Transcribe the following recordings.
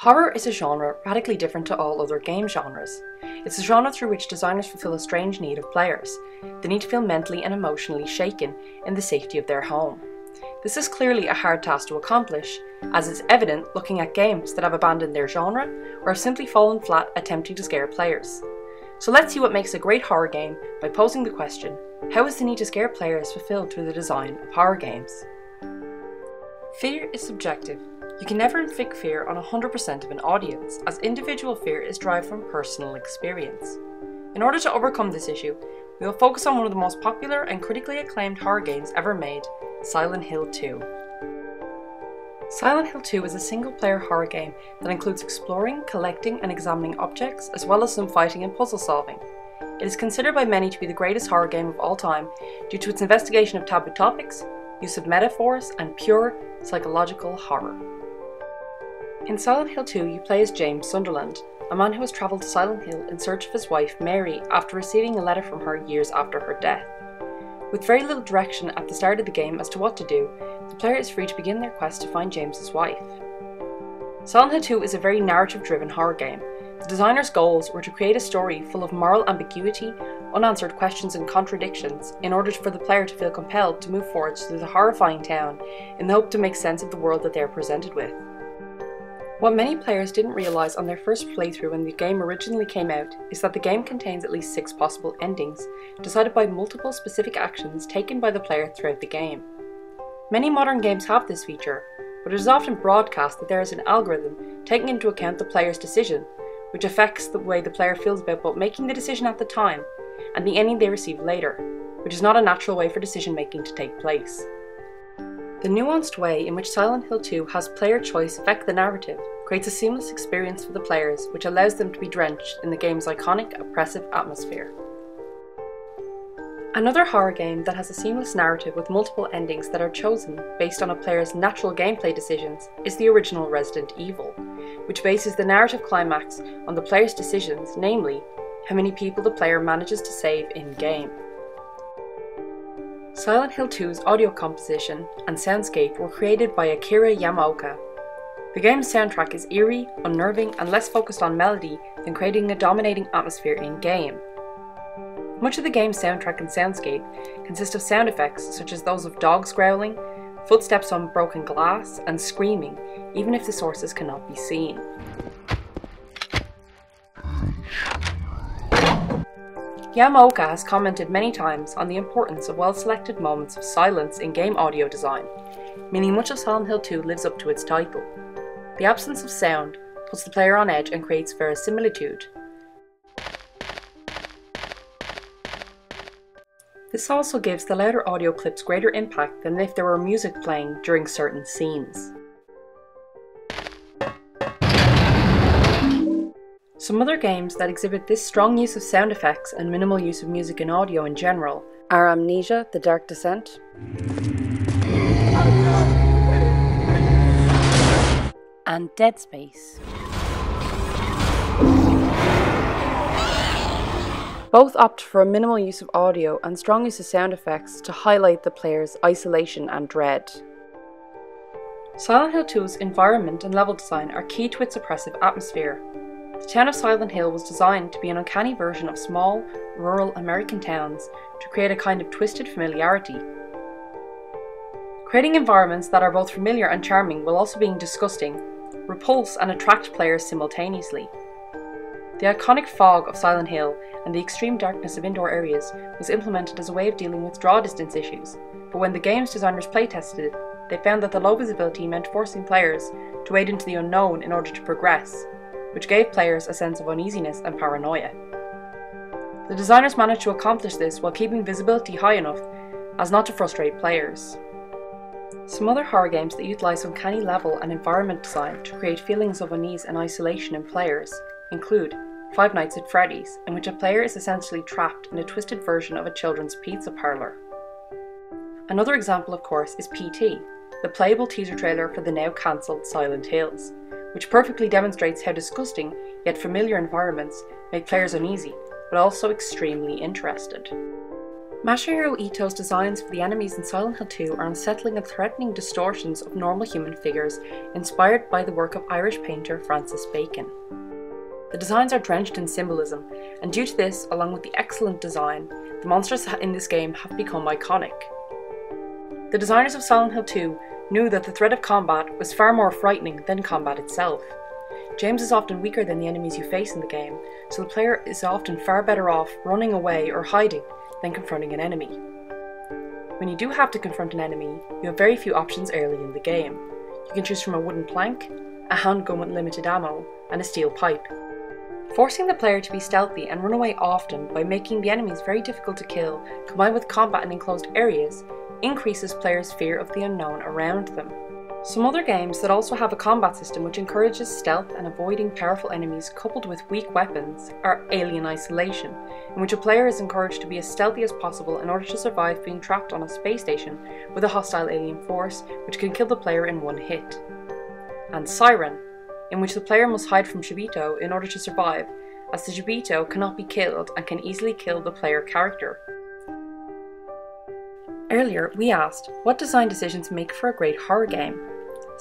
Horror is a genre radically different to all other game genres. It's a genre through which designers fulfill a strange need of players. The need to feel mentally and emotionally shaken in the safety of their home. This is clearly a hard task to accomplish, as is evident looking at games that have abandoned their genre or have simply fallen flat attempting to scare players. So let's see what makes a great horror game by posing the question, how is the need to scare players fulfilled through the design of horror games? Fear is subjective. You can never inflict fear on 100% of an audience, as individual fear is derived from personal experience. In order to overcome this issue, we will focus on one of the most popular and critically acclaimed horror games ever made, Silent Hill 2. Silent Hill 2 is a single-player horror game that includes exploring, collecting and examining objects, as well as some fighting and puzzle solving. It is considered by many to be the greatest horror game of all time due to its investigation of taboo topics, use of metaphors, and pure psychological horror. In Silent Hill 2, you play as James Sunderland, a man who has travelled to Silent Hill in search of his wife Mary after receiving a letter from her years after her death. With very little direction at the start of the game as to what to do, the player is free to begin their quest to find James's wife. Silent Hill 2 is a very narrative-driven horror game. The designer's goals were to create a story full of moral ambiguity, unanswered questions and contradictions in order for the player to feel compelled to move forwards through the horrifying town in the hope to make sense of the world that they are presented with. What many players didn't realise on their first playthrough when the game originally came out is that the game contains at least 6 possible endings, decided by multiple specific actions taken by the player throughout the game. Many modern games have this feature, but it is often broadcast that there is an algorithm taking into account the player's decision, which affects the way the player feels about both making the decision at the time and the ending they receive later, which is not a natural way for decision making to take place. The nuanced way in which Silent Hill 2 has player choice affect the narrative creates a seamless experience for the players, which allows them to be drenched in the game's iconic, oppressive atmosphere. Another horror game that has a seamless narrative with multiple endings that are chosen based on a player's natural gameplay decisions is the original Resident Evil, which bases the narrative climax on the player's decisions, namely, how many people the player manages to save in-game. Silent Hill 2's audio composition and soundscape were created by Akira Yamaoka. The game's soundtrack is eerie, unnerving, and less focused on melody than creating a dominating atmosphere in-game. Much of the game's soundtrack and soundscape consist of sound effects such as those of dogs growling, footsteps on broken glass, and screaming, even if the sources cannot be seen. Yamaoka has commented many times on the importance of well-selected moments of silence in game audio design, meaning much of Silent Hill 2 lives up to its title. The absence of sound puts the player on edge and creates verisimilitude. This also gives the louder audio clips greater impact than if there were music playing during certain scenes. Some other games that exhibit this strong use of sound effects and minimal use of music and audio in general are Amnesia: The Dark Descent, and Dead Space. Both opt for a minimal use of audio and strong use of sound effects to highlight the player's isolation and dread. Silent Hill 2's environment and level design are key to its oppressive atmosphere. The town of Silent Hill was designed to be an uncanny version of small, rural American towns to create a kind of twisted familiarity. Creating environments that are both familiar and charming while also being disgusting, repulse and attract players simultaneously. The iconic fog of Silent Hill and the extreme darkness of indoor areas was implemented as a way of dealing with draw distance issues, but when the game's designers playtested it, they found that the low visibility meant forcing players to wade into the unknown in order to progress, which gave players a sense of uneasiness and paranoia. The designers managed to accomplish this while keeping visibility high enough as not to frustrate players. Some other horror games that utilise uncanny level and environment design to create feelings of unease and isolation in players include Five Nights at Freddy's, in which a player is essentially trapped in a twisted version of a children's pizza parlour. Another example, of course, is PT, the playable teaser trailer for the now cancelled Silent Hills, which perfectly demonstrates how disgusting yet familiar environments make players uneasy, but also extremely interested. Masahiro Ito's designs for the enemies in Silent Hill 2 are unsettling and threatening distortions of normal human figures inspired by the work of Irish painter Francis Bacon. The designs are drenched in symbolism, and due to this, along with the excellent design, the monsters in this game have become iconic. The designers of Silent Hill 2 knew that the threat of combat was far more frightening than combat itself. James is often weaker than the enemies you face in the game, so the player is often far better off running away or hiding than confronting an enemy. When you do have to confront an enemy, you have very few options early in the game. You can choose from a wooden plank, a handgun with limited ammo, and a steel pipe. Forcing the player to be stealthy and run away often by making the enemies very difficult to kill, combined with combat in enclosed areas, increases players' fear of the unknown around them. Some other games that also have a combat system which encourages stealth and avoiding powerful enemies coupled with weak weapons are Alien Isolation, in which a player is encouraged to be as stealthy as possible in order to survive being trapped on a space station with a hostile alien force which can kill the player in one hit. And Siren, in which the player must hide from Shibito in order to survive, as the Shibito cannot be killed and can easily kill the player character. Earlier, we asked, what design decisions make for a great horror game?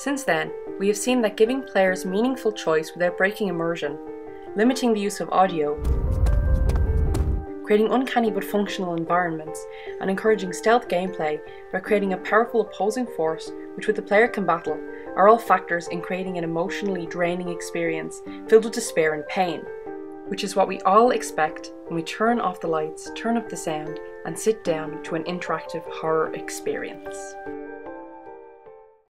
Since then, we have seen that giving players meaningful choice without breaking immersion, limiting the use of audio, creating uncanny but functional environments, and encouraging stealth gameplay by creating a powerful opposing force which the player can battle are all factors in creating an emotionally draining experience filled with despair and pain, which is what we all expect when we turn off the lights, turn up the sound, and sit down to an interactive horror experience.